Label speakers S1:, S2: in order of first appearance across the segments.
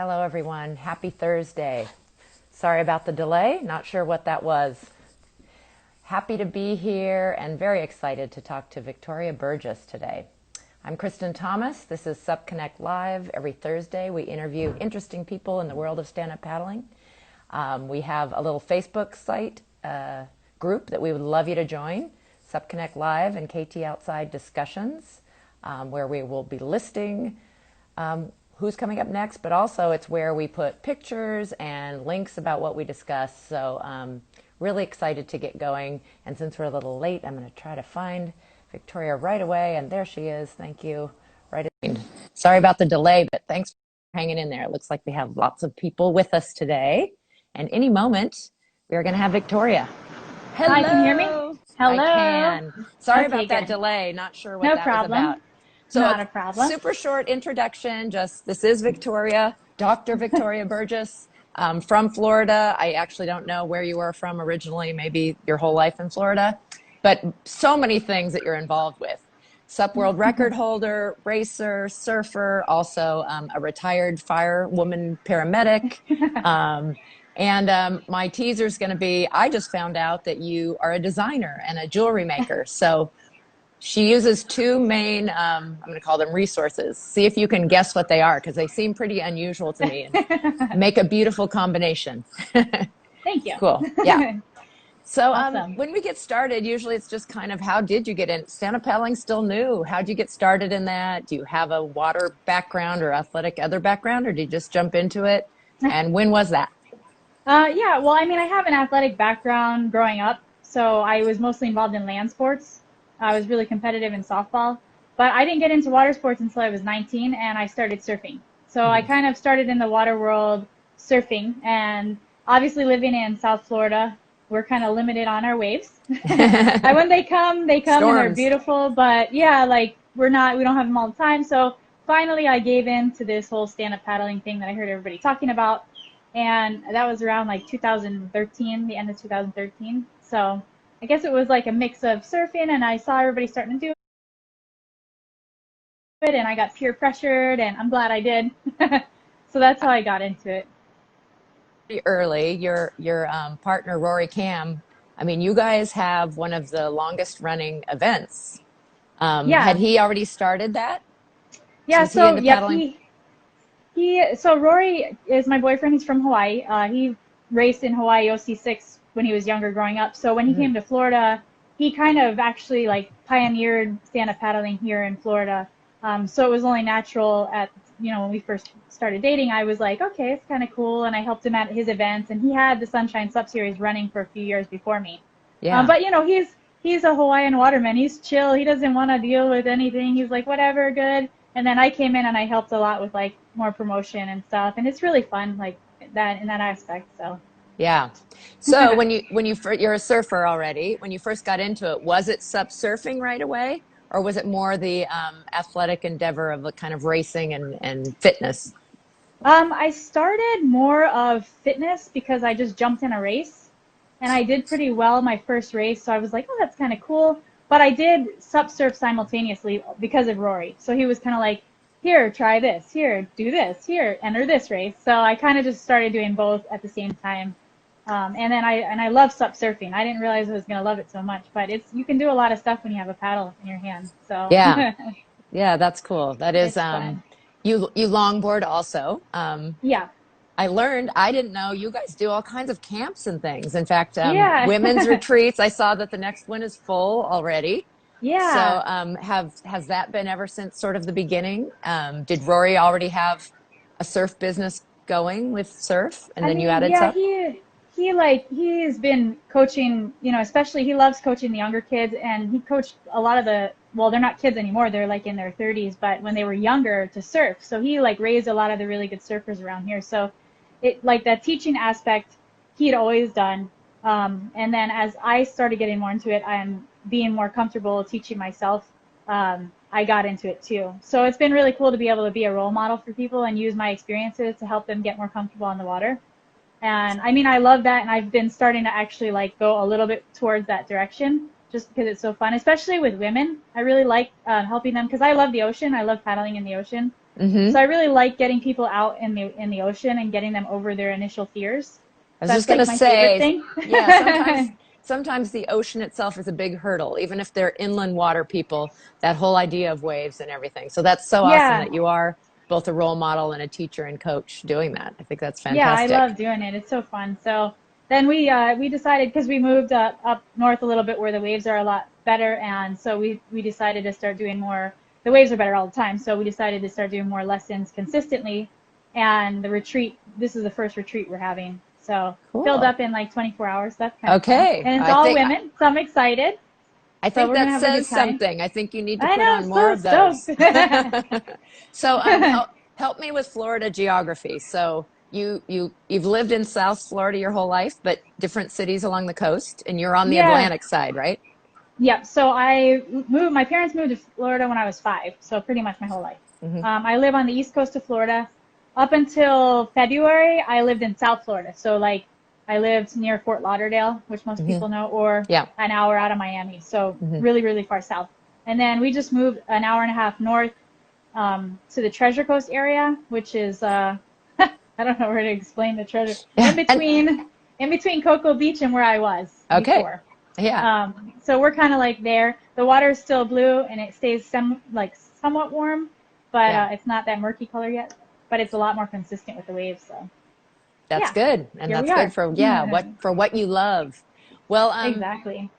S1: Hello, everyone. Happy Thursday. Sorry about the delay. Not sure what that was. Happy to be here and very excited to talk to Victoria Burgess today. I'm Kristen Thomas. This is SUP Connect Live. Every Thursday, we interview interesting people in the world of stand-up paddling. We have a little Facebook site group that we would love you to join, SUP Connect Live and KT Outside Discussions, where we will be listing who's coming up next, but also it's where we put pictures and links about what we discuss. So really excited to get going. And since we're a little late, I'm going to try to find Victoria right away. And there she is. Thank you. Sorry about the delay, but thanks for hanging in there. It looks like we have lots of people with us today. And any moment, we are going to have Victoria. Hello.
S2: Hi, can you hear me? Hello.
S1: I can. Sorry
S2: Okay,
S1: about that
S2: good.
S1: delay. Not sure what
S2: No
S1: that
S2: problem.
S1: was about. So
S2: Not a problem.
S1: super short introduction. This is Victoria, Dr. Victoria Burgess from Florida. I actually don't know where you are from originally, maybe your whole life in Florida, but so many things that you're involved with. SUP world record holder, racer, surfer, also a retired firewoman paramedic. And my teaser is going to be, I just found out that you are a designer and a jewelry maker. So she uses two main, I'm going to call them resources. See if you can guess what they are, because they seem pretty unusual to me and make a beautiful combination.
S2: Thank you.
S1: Cool. Yeah. So
S2: Awesome.
S1: when we get started, usually it's just kind of, how did you get in? Stand-up paddling's still new. How'd you get started in that? Do you have a water background or athletic other background, or did you just jump into it? And when was that?
S2: Yeah, well, I mean, I have an athletic background growing up, so I was mostly involved in land sports. I was really competitive in softball, but I didn't get into water sports until I was 19 and I started surfing. So I kind of started in the water world surfing, and obviously living in South Florida, we're kind of limited on our waves. And when they come
S1: Storms.
S2: and they're beautiful, but yeah, like we don't have them all the time. So finally I gave in to this whole stand-up paddling thing that I heard everybody talking about. And that was around like 2013, the end of 2013. So I guess it was like a mix of surfing, and I saw everybody starting to do it, and I got peer pressured, and I'm glad I did. So that's how I got into it.
S1: Pretty early. Your partner, Rory Cam, I mean, you guys have one of the longest running events.
S2: Yeah.
S1: Had he already started that?
S2: Yeah,
S1: Was he
S2: so
S1: into
S2: yep,
S1: paddling?
S2: so Rory is my boyfriend. He's from Hawaii. He raced in Hawaii OC6 when he was younger growing up. So when he came to Florida, he kind of actually like pioneered stand-up paddling here in Florida. So it was only natural when we first started dating, I was like, okay, it's kind of cool. And I helped him at his events, and he had the Sunshine Sup Series running for a few years before me.
S1: Yeah.
S2: But he's a Hawaiian waterman. He's chill. He doesn't want to deal with anything. He's like, whatever, good. And then I came in and I helped a lot with like more promotion and stuff, and it's really fun like that in that aspect. So
S1: Yeah. So you're a surfer already. When you first got into it, was it SUP surfing right away, or was it more the athletic endeavor of the kind of racing and fitness?
S2: I started more of fitness because I just jumped in a race, and I did pretty well my first race. So I was like, oh, that's kind of cool. But I did SUP surf simultaneously because of Rory. So he was kind of like, here, try this, here, do this, here, enter this race. So I kind of just started doing both at the same time. And then I love SUP surfing. I didn't realize I was going to love it so much, but you can do a lot of stuff when you have a paddle in your hand. So
S1: Yeah. Yeah, that's cool. That is,
S2: it's fun.
S1: you longboard also.
S2: Yeah.
S1: I didn't know you guys do all kinds of camps and things. In fact, women's
S2: Yeah.
S1: retreats, I saw that the next one is full already. So
S2: Yeah.
S1: has that been ever since sort of the beginning? Did Rory already have a surf business going with surf, and
S2: I
S1: then you
S2: mean,
S1: added
S2: yeah,
S1: SUP?
S2: he's been coaching, especially he loves coaching the younger kids, and he coached a lot of well, they're not kids anymore, they're like in their 30s, but when they were younger to surf. So he like raised a lot of the really good surfers around here. So it like that teaching aspect he'd always done. And then as I started getting more into it and being more comfortable teaching myself, I got into it too. So it's been really cool to be able to be a role model for people and use my experiences to help them get more comfortable on the water. And I mean, I love that, and I've been starting to actually like go a little bit towards that direction just because it's so fun, especially with women. I really like helping them because I love the ocean. I love paddling in the ocean.
S1: Mm-hmm.
S2: So I really like getting people out in the ocean and getting them over their initial fears.
S1: I was just
S2: That's
S1: gonna
S2: like my favorite
S1: say,
S2: thing.
S1: yeah, sometimes the ocean itself is a big hurdle, even if they're inland water people, that whole idea of waves and everything. So that's so awesome
S2: Yeah.
S1: that you are both a role model and a teacher and coach doing that. I think that's
S2: Yeah, I
S1: fantastic.
S2: love doing it. It's so fun. So then we decided because we moved up north a little bit where the waves are a lot better, and so we decided to start doing more. The waves are better all the time, so we decided to start doing more lessons consistently. And the retreat, this is the first retreat we're having, so filled
S1: Cool.
S2: up in like 24 hours. That's kind of fun,
S1: Okay.
S2: and it's all women, so I'm excited.
S1: I
S2: So
S1: think
S2: we're gonna
S1: that
S2: have a
S1: says
S2: good time.
S1: something. I think you need to
S2: I
S1: put
S2: know,
S1: on
S2: I'm
S1: more
S2: so
S1: of those.
S2: stoked.
S1: So help me with Florida geography. So you've lived in South Florida your whole life, but different cities along the coast, and you're on the
S2: Yeah.
S1: Atlantic side, right?
S2: Yep. So my parents moved to Florida when I was 5, so pretty much my whole life.
S1: Hmm.
S2: I live on the east coast of Florida. Up until February, I lived in South Florida. So like I lived near Fort Lauderdale, which most
S1: Hmm.
S2: people know, or
S1: Yeah.
S2: an hour out of Miami. So
S1: Hmm.
S2: really, really far south. And then we just moved an hour and a half north to the Treasure Coast area, which is I don't know where to explain the treasure
S1: Yeah. And
S2: in between Cocoa Beach and where I was
S1: okay.
S2: before.
S1: Yeah.
S2: So we're kind of like there. The water is still blue and it stays somewhat warm, but
S1: Yeah.
S2: it's not that murky color yet. But it's a lot more consistent with the waves. So
S1: That's
S2: yeah,
S1: good. And
S2: here we
S1: that's good
S2: are.
S1: for, yeah, what you love. Well,
S2: Exactly.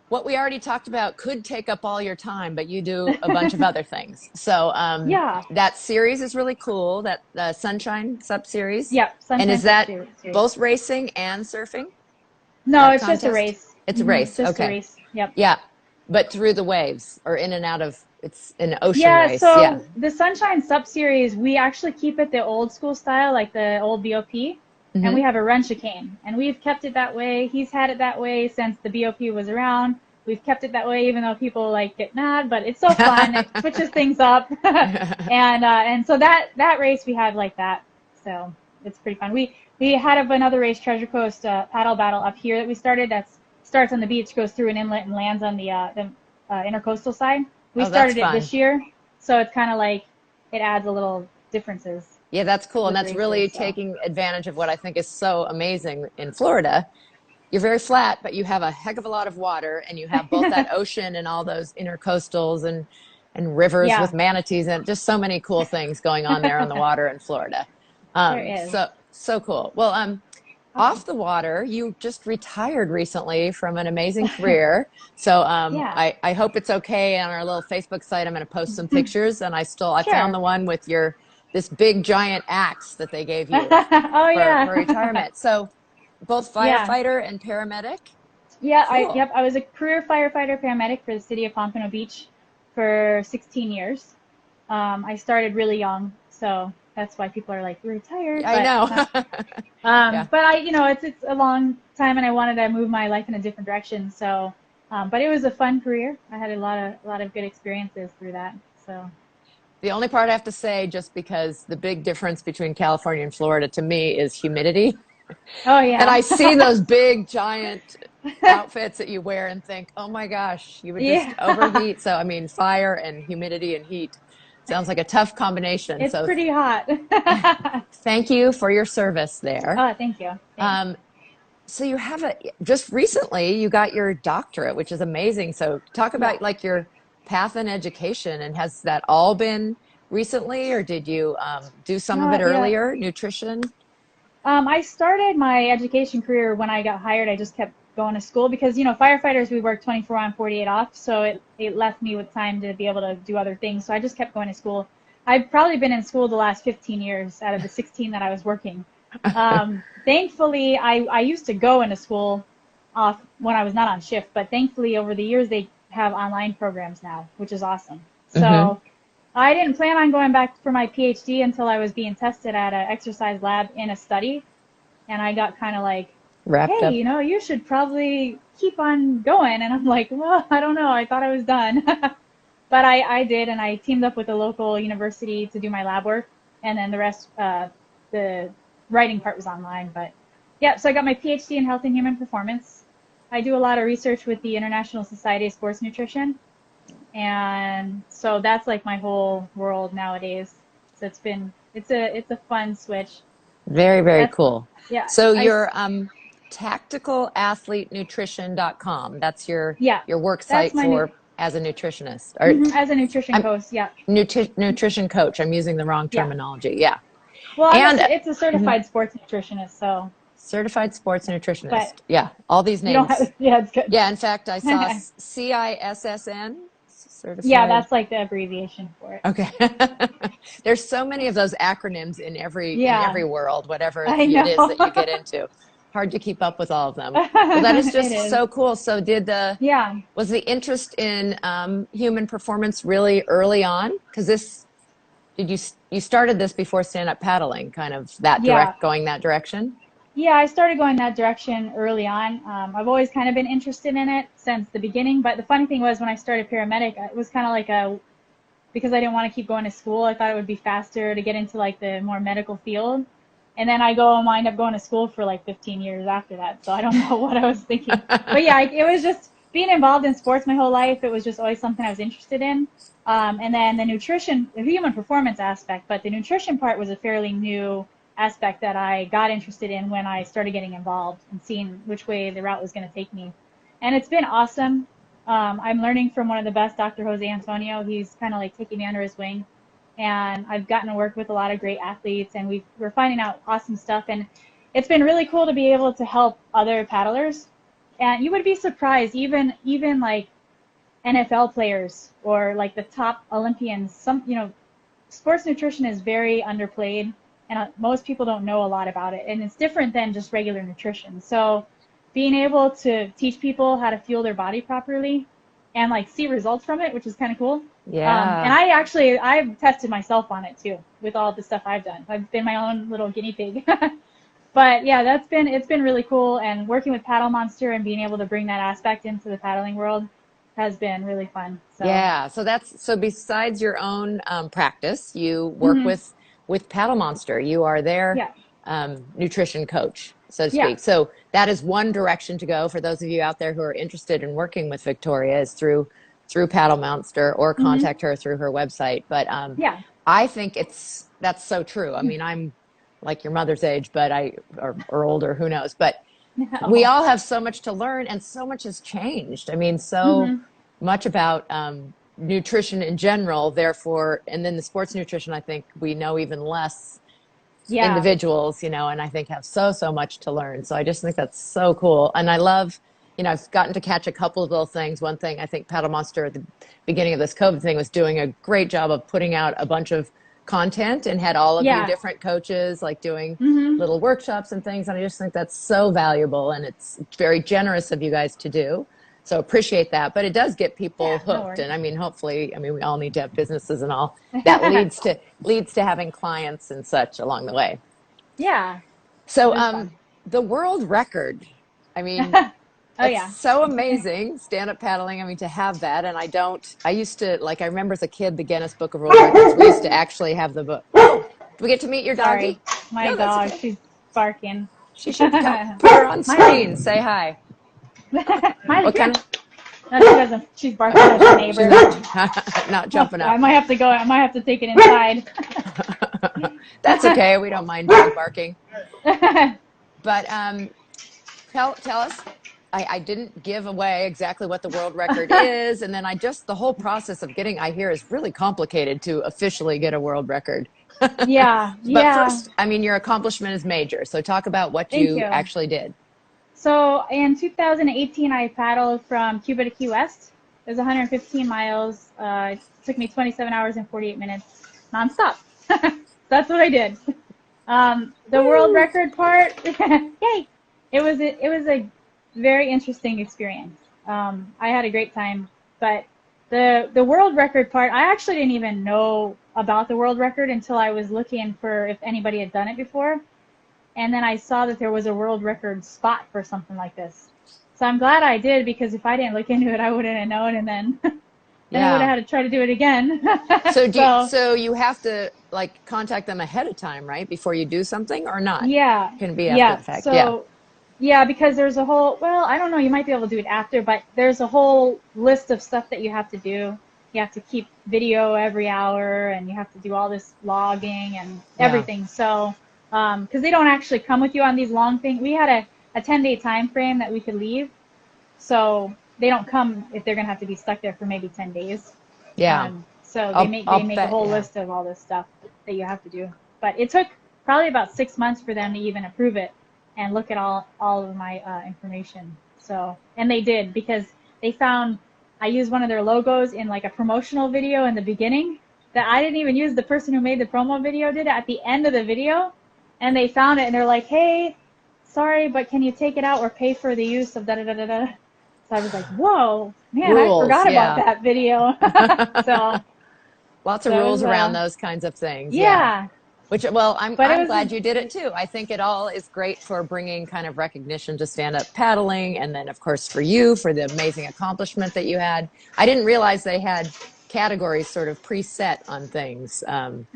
S1: what we already talked about could take up all your time, but you do a bunch of other things. So
S2: Yeah.
S1: that series is really cool, that Sunshine Sub series.
S2: Yep.
S1: And
S2: Sunshine
S1: is
S2: Sub
S1: that
S2: Series.
S1: both racing and surfing,
S2: No,
S1: that
S2: it's just a
S1: contest?
S2: race.
S1: It's a race.
S2: Just a
S1: Okay.
S2: race. Yep.
S1: Yeah. But through the waves or in and out of, it's an ocean
S2: Yeah,
S1: race. Yeah.
S2: so the Sunshine Sub Series, we actually keep it the old school style, like the old BOP, and we
S1: Hmm.
S2: have a run chicane, and we've kept it that way. He's had it that way since the BOP was around. We've kept it that way, even though people like get mad, but it's so fun. It switches things up, and so that race we have like that, so it's pretty fun. We had another race, Treasure Coast paddle battle up here that we started. That starts on the beach, goes through an inlet, and lands on the intercoastal side. We
S1: Oh, that's
S2: started it
S1: fun.
S2: this year, so it's kind of like it adds a little differences
S1: Yeah, that's cool. And
S2: with
S1: that's
S2: races.
S1: really
S2: So
S1: taking advantage of what I think is so amazing in Florida. You're very flat, but you have a heck of a lot of water, and you have both that ocean and all those intercoastals and rivers
S2: yeah,
S1: with manatees and just so many cool things going on there on the water in Florida.
S2: there is.
S1: So cool. Well,
S2: Awesome.
S1: off the water, you just retired recently from an amazing career. So
S2: Yeah.
S1: I hope it's okay on our little Facebook site. I'm going to post some pictures, and I found
S2: Sure.
S1: the one with your this big giant axe that they gave you
S2: Oh
S1: for
S2: yeah.
S1: retirement. So both
S2: Yeah.
S1: firefighter and paramedic.
S2: Yeah,
S1: Cool.
S2: I was a career firefighter paramedic for the city of Pompano Beach for 16 years. I started really young, so that's why people are like, "You're retired,"
S1: I
S2: but
S1: know.
S2: not.
S1: Yeah.
S2: But it's a long time, and I wanted to move my life in a different direction. So, but it was a fun career. I had a lot of good experiences through that. So,
S1: The only part I have to say, just because the big difference between California and Florida to me is humidity.
S2: oh
S1: And
S2: yeah,
S1: I see those big giant outfits that you wear and think, oh my gosh, you would just
S2: yeah,
S1: overheat. So, I mean, fire and humidity and heat sounds like a tough combination.
S2: it's
S1: So,
S2: pretty hot.
S1: thank you for your service there.
S2: Oh, thank you. Thanks.
S1: Um, so you have just recently you got your doctorate, which is amazing. So talk
S2: Yeah.
S1: about like your path in education, and has that all been recently, or did you do some of it
S2: Yeah.
S1: earlier? Nutrition?
S2: I started my education career when I got hired. I just kept going to school because, firefighters, we work 24 on, 48 off. So it left me with time to be able to do other things. So I just kept going to school. I've probably been in school the last 15 years out of the 16 that I was working. Thankfully, I used to go into school off when I was not on shift, but thankfully over the years they have online programs now, which is awesome.
S1: Hmm.
S2: So I didn't plan on going back for my PhD until I was being tested at an exercise lab in a study. And I got kind of like,
S1: Wrapped
S2: hey,
S1: up.
S2: you should probably keep on going. And I'm like, well, I don't know. I thought I was done. But I did, and I teamed up with a local university to do my lab work. And then the rest, the writing part was online. But yeah, so I got my PhD in health and human performance. I do a lot of research with the International Society of Sports Nutrition. And so that's like my whole world nowadays. So it's a fun switch.
S1: Very, very
S2: That's
S1: cool.
S2: yeah.
S1: So you're tacticalathletenutrition.com. That's
S2: Yeah,
S1: your work
S2: that's
S1: site
S2: my new
S1: for as a nutritionist. Or
S2: as a nutrition
S1: I'm
S2: coach. Yeah,
S1: nutrition coach. I'm using the wrong
S2: yeah.
S1: terminology. Yeah.
S2: Well,
S1: And
S2: it's a
S1: mhm,
S2: certified sports nutritionist. So,
S1: certified sports
S2: but
S1: nutritionist. Yeah. All these
S2: you don't
S1: names.
S2: have. Yeah, it's good.
S1: Yeah. In fact, I saw CISSN,
S2: Yeah,
S1: certified.
S2: that's like the abbreviation for it.
S1: Okay. There's so many of those acronyms in
S2: Yeah,
S1: every world, whatever
S2: I
S1: it is
S2: know.
S1: that you get into. Hard to keep up with all of them. Well, that is
S2: It
S1: just
S2: is.
S1: so cool. So
S2: Yeah.
S1: was the interest in human performance really early on? Because you started this before stand-up paddling, kind of
S2: Yeah.
S1: going that direction?
S2: Yeah, I started going that direction early on. I've always kind of been interested in it since the beginning. But the funny thing was when I started paramedic, it was kind of like because I didn't want to keep going to school, I thought it would be faster to get into like the more medical field. And then I go and wind up going to school for like 15 years after that. So I don't know what I was thinking. But yeah, it was just being involved in sports my whole life. It was just always something I was interested in. And then the nutrition, the human performance aspect, but the nutrition part was a fairly new aspect that I got interested in when I started getting involved and seeing which way the route was going to take me. And it's been awesome. I'm learning from one of the best, Dr. Jose Antonio. He's kind of like taking me under his wing. And I've gotten to work with a lot of great athletes, and we're finding out awesome stuff. And it's been really cool to be able to help other paddlers. And you would be surprised, even like NFL players or like the top Olympians. Sports nutrition is very underplayed, and most people don't know a lot about it. And it's different than just regular nutrition. So being able to teach people how to fuel their body properly and like see results from it, which is kind of cool. And
S1: Yeah.
S2: I've tested myself on it too with all the stuff I've done. I've been my own little guinea pig. But yeah, it's been really cool. And working with Paddle Monster and being able to bring that aspect into the paddling world has been really fun. So,
S1: Yeah. So besides your own practice, you work
S2: hmm
S1: with Paddle Monster. You are their
S2: yeah,
S1: nutrition coach, so to
S2: yeah,
S1: speak. So that is one direction to go for those of you out there who are interested in working with Victoria is through Paddle Monster or
S2: hmm
S1: contact her through her website. But
S2: yeah,
S1: I think that's so true. I mean, I'm like your mother's age, but or older, who knows? But we
S2: oh,
S1: all have so much to learn, and so much has changed. I mean, so
S2: hmm
S1: much about nutrition in general. Therefore, and then the sports nutrition, I think we know even less
S2: yeah,
S1: individuals, and I think have so much to learn. So I just think that's so cool. And I love, I've gotten to catch a couple of little things. One thing I think Paddle Monster at the beginning of this COVID thing was doing a great job of putting out a bunch of content and had all of you
S2: yeah,
S1: different coaches like doing
S2: hmm
S1: little workshops and things. And I just think that's so valuable, and it's very generous of you guys to do. So appreciate that. But it does get people
S2: yeah, no
S1: hooked.
S2: worries.
S1: And I mean, hopefully, I mean, we all need to have businesses and all that leads to having clients and such along the way.
S2: Yeah,
S1: So
S2: it was fun.
S1: the world record, I mean,
S2: Oh
S1: it's
S2: yeah.
S1: so amazing, stand-up paddling. I mean, to have that. And I used to, like, I remember as a kid, the Guinness Book of World Records, we used to actually have the book. Oh, do we get to meet your
S2: Sorry,
S1: doggie?
S2: my
S1: No, that's
S2: dog,
S1: okay.
S2: she's barking.
S1: She should come, put her on
S2: Miley,
S1: screen. Say hi.
S2: Miley,
S1: What
S2: come
S1: kind
S2: here.
S1: of,
S2: No, she doesn't. She's barking at the
S1: she's
S2: neighbor.
S1: not
S2: Oh,
S1: jumping
S2: I
S1: up.
S2: might have to go. I might have to take it inside.
S1: That's okay. We don't mind dog barking. But tell us. I didn't give away exactly what the world record is, and then the whole process of getting, I hear, is really complicated to officially get a world record.
S2: Yeah,
S1: But
S2: yeah.
S1: first, I mean, your accomplishment is major. So talk about what
S2: Thank
S1: you
S2: you.
S1: actually did.
S2: So in 2018, I paddled from Cuba to Key West. It was 115 miles. It took me 27 hours and 48 minutes nonstop. That's what I did. The world
S1: Woo!
S2: record part, yay! It was a very interesting experience. I had a great time, but the world record part, I actually didn't even know about the world record until I was looking for if anybody had done it before, and then I saw that there was a world record spot for something like this. So I'm glad I did, because if I didn't look into it, I wouldn't have known, and then then I would have
S1: Yeah.
S2: had to try to do it again. So
S1: So you have to like contact them ahead of time, right? Before you do something or not?
S2: yeah,
S1: Can be after
S2: yeah.
S1: the fact. Yeah.
S2: So yeah, because there's well, I don't know, you might be able to do it after, but there's a whole list of stuff that you have to do. you have to keep video every hour, and you have to do all this logging and
S1: Yeah.
S2: everything. So, because they don't actually come with you on these long things. We had a 10-day time frame that we could leave. So they don't come if they're going to have to be stuck there for maybe 10 days.
S1: Yeah.
S2: So they
S1: I'll
S2: make a
S1: bet.
S2: whole
S1: Yeah.
S2: list of all this stuff that you have to do. But it took probably about 6 months for them to even approve it and look at all of my information. So, and they did, because they found I used one of their logos in like a promotional video in the beginning that I didn't even use. The person who made the promo video did it at the end of the video, and they found it and they're like, hey, sorry, but can you take it out or pay for the use of da da da da da? So I was like, whoa, man, I
S1: Rules.
S2: forgot about
S1: Yeah.
S2: that video. so
S1: Lots of
S2: so it
S1: rules
S2: was
S1: around those kinds of things. Yeah.
S2: yeah,
S1: Which, well,
S2: but it
S1: I'm
S2: was
S1: glad you did it too. I think it all is great for bringing kind of recognition to stand up paddling, and then of course for you for the amazing accomplishment that you had. I didn't realize they had categories sort of preset on things.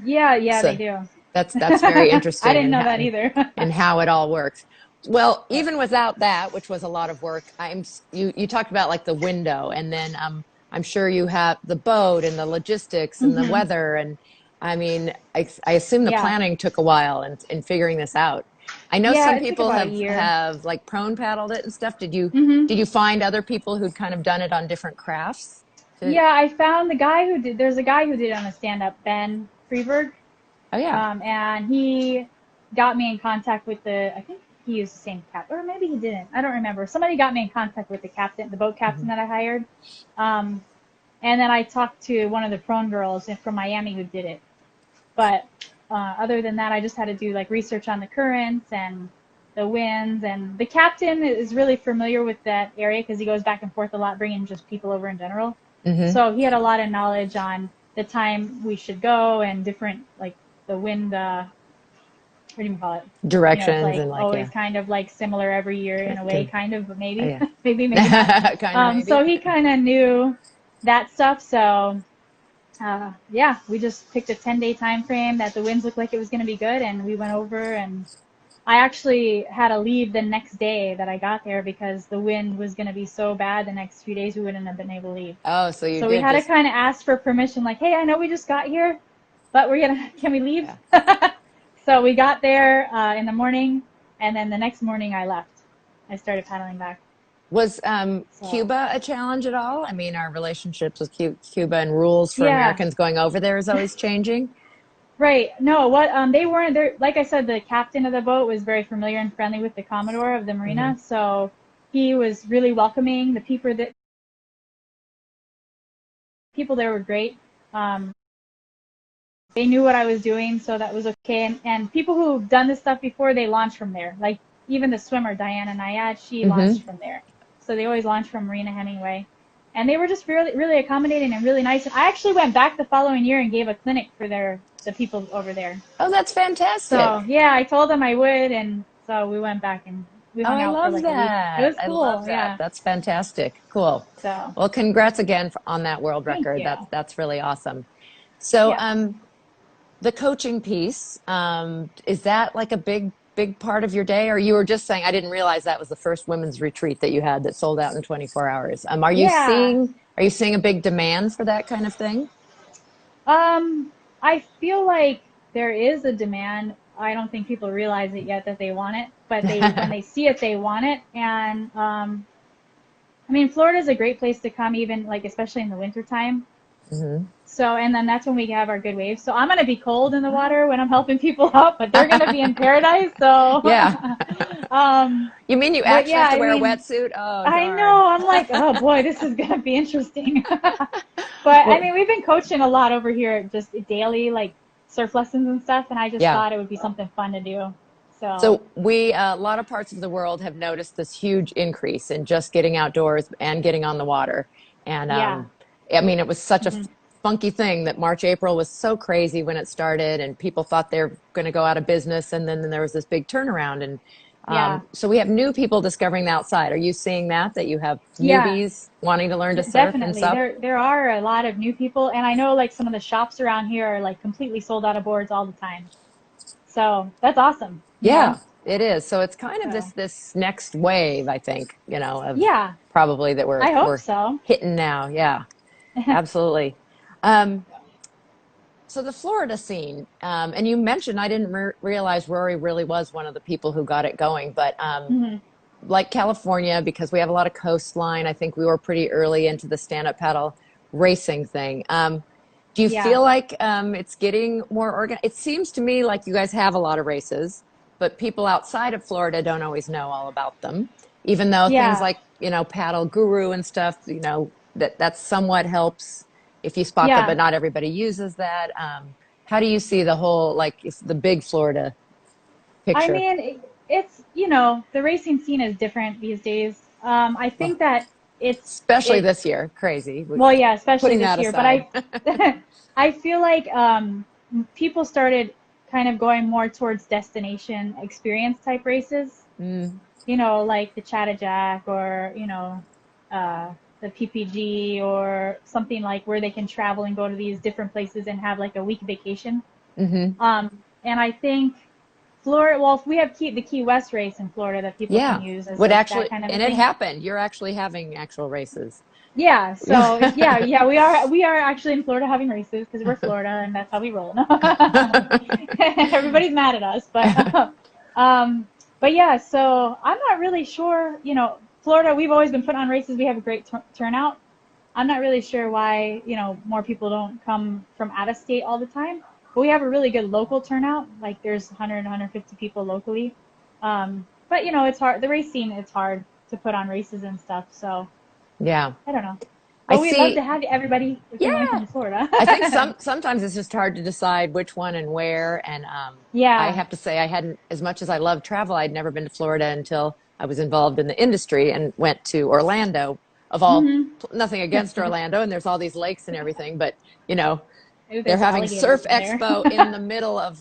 S2: yeah, they
S1: So
S2: do.
S1: that's very
S2: I
S1: interesting
S2: didn't
S1: in
S2: know that either.
S1: how it all works. Well,
S2: Yeah.
S1: even without that, which was a lot of work, you talked about like the window, and then I'm sure you have the boat and the logistics and the
S2: hmm
S1: weather, and I mean, I assume the
S2: Yeah.
S1: planning took a while in figuring this out. I know
S2: Yeah,
S1: some
S2: it took
S1: people
S2: about a year.
S1: have like prone paddled it and stuff.
S2: hmm
S1: Did you find other people who'd kind of done it on different crafts? To,
S2: Yeah, I found the guy who did. There's a guy who did it on a stand-up, Ben Freeberg,
S1: oh yeah.
S2: and he got me in contact with the. I think he used the same captain, or maybe he didn't. I don't remember. Somebody got me in contact with the captain, the boat captain
S1: Mhm.
S2: that I hired, um, and then I talked to one of the prone girls from Miami who did it. But other than that, I just had to do like research on the currents and the winds. And the captain is really familiar with that area because he goes back and forth a lot, bringing just people over in general.
S1: Mhm.
S2: So he had a lot of knowledge on the time we should go and different like the wind. What do you call it? You know, it's
S1: Directions
S2: like
S1: and like
S2: always
S1: yeah.
S2: kind of like similar every year in a way,
S1: Good.
S2: kind of, but
S1: Oh,
S2: maybe,
S1: yeah.
S2: maybe not.
S1: Kind of maybe.
S2: So he kind of knew that stuff. So yeah, we just picked a 10-day time frame that the winds looked like it was going to be good, and we went over. And I actually had to leave the next day that I got there because the wind was going to be so bad the next few days we wouldn't have been able to leave.
S1: Oh, so you
S2: So we
S1: did
S2: had to
S1: just
S2: kind of ask for permission, like, hey, I know we just got here, but can we leave?
S1: yeah.
S2: So we got there in the morning, and then the next morning I left. I started paddling back.
S1: Was
S2: So
S1: Cuba a challenge at all? I mean, our relationships with Cuba and rules for
S2: yeah,
S1: Americans going over there is always changing.
S2: right. No, what they weren't there. Like I said, the captain of the boat was very familiar and friendly with the commodore of the
S1: Hmm.
S2: marina, so he was really welcoming. The people there were great. Um, they knew what I was doing, so that was okay. And people who've done this stuff before, they launch from there. Like even the swimmer Diana Nyad, she
S1: Hmm.
S2: launched from there. So they always launch from Marina Hemingway. And they were just really, really accommodating and really nice. And I actually went back the following year and gave a clinic for the people over there.
S1: Oh, that's
S2: So
S1: fantastic.
S2: yeah, I told them I would, and so we went back and we
S1: Oh,
S2: hung
S1: I
S2: out for
S1: love
S2: like a week. It
S1: that.
S2: was
S1: I love
S2: cool,
S1: that.
S2: yeah.
S1: That's fantastic. Cool.
S2: So
S1: Well, congrats again on that world
S2: thank
S1: record.
S2: you.
S1: That's really awesome. So,
S2: Yeah.
S1: the coaching piece, is that like a big part of your day? Or you were just saying, I didn't realize that was the first women's retreat that you had that sold out in 24 hours.
S2: Yeah.
S1: Are you seeing a big demand for that kind of thing?
S2: I feel like there is a demand. I don't think people realize it yet that they want it, but they when they see it, they want it. And I mean, Florida is a great place to come, even like especially in the wintertime.
S1: Hmm.
S2: So, and then that's when we have our good waves. So I'm gonna be cold in the water when I'm helping people out, but they're gonna be in paradise. So,
S1: Yeah. You mean you
S2: but
S1: actually
S2: yeah,
S1: have to
S2: I
S1: wear a
S2: mean,
S1: wetsuit? Oh,
S2: I
S1: darn.
S2: know. I'm like, oh boy, this is gonna be interesting. But I
S1: Well,
S2: mean, we've been coaching a lot over here, just daily, like surf lessons and stuff. And I just
S1: yeah.
S2: thought it would be something fun to do. So
S1: So a lot of parts of the world have noticed this huge increase in just getting outdoors and getting on the water. And
S2: yeah,
S1: I mean, it was such a
S2: hmm
S1: funky thing that March, April was so crazy when it started, and people thought they were going to go out of business, and then there was this big turnaround. And
S2: yeah,
S1: so we have new people discovering the outside. Are you seeing that you have
S2: yeah.
S1: newbies wanting to learn to surf and
S2: Definitely.
S1: stuff?
S2: There are a lot of new people, and I know like some of the shops around here are like completely sold out of boards all the time. So that's awesome, you know.
S1: Yeah, it is. So it's kind of
S2: So
S1: this next wave, I think, of
S2: yeah,
S1: probably that
S2: I hope
S1: we're
S2: so.
S1: hitting now. Yeah, absolutely. Um, so the Florida scene, and you mentioned I didn't realize Rory really was one of the people who got it going, but
S2: Hmm.
S1: like California, because we have a lot of coastline, I think we were pretty early into the stand-up paddle racing thing. Do you
S2: Yeah.
S1: feel like it's getting more organized? It seems to me like you guys have a lot of races, but people outside of Florida don't always know all about them. Even though things
S2: Yeah.
S1: like, Paddle Guru and stuff, that somewhat helps if you spot them,
S2: Yeah.
S1: but not everybody uses that. How do you see the whole, like, if the big Florida
S2: I
S1: picture?
S2: mean, it's, the racing scene is different these days. I
S1: Well,
S2: think that
S1: especially
S2: it,
S1: this year, crazy.
S2: well, yeah, especially
S1: Putting
S2: this
S1: that
S2: year, but
S1: aside.
S2: I feel like people started kind of going more towards destination experience type races,
S1: Mm,
S2: like the Chattajack or, uh, the PPG or something like where they can travel and go to these different places and have like a week vacation.
S1: hmm.
S2: And I think Florida, well, we have the Key West race in Florida that people can
S1: Yeah.
S2: use as
S1: Would
S2: like that
S1: actually,
S2: kind of a
S1: and it
S2: thing.
S1: happened. You're actually having actual races.
S2: Yeah, so
S1: Yeah.
S2: yeah, we are actually in Florida having races because we're Florida and that's how we roll. Everybody's mad at us, um, but yeah, so I'm not really sure. Florida, we've always been putting on races. We have a great turnout. I'm not really sure why, more people don't come from out of state all the time. But we have a really good local turnout. Like there's 100, 150 people locally. But it's hard. The race scene, it's hard to put on races and stuff. So
S1: Yeah.
S2: I don't know.
S1: I
S2: But we'd love to
S1: see.
S2: have everybody if you want to
S1: Yeah.
S2: come to Florida.
S1: I think sometimes it's just hard to decide which one and where. And I
S2: Yeah.
S1: have to say, I hadn't, as much as I love travel, I'd never been to Florida until I was involved in the industry and went to Orlando. Of all,
S2: Mm-hmm.
S1: nothing against Orlando, and there's all these lakes and everything, but you know, they're
S2: There's
S1: having Surf
S2: alligators in there.
S1: Expo in the middle of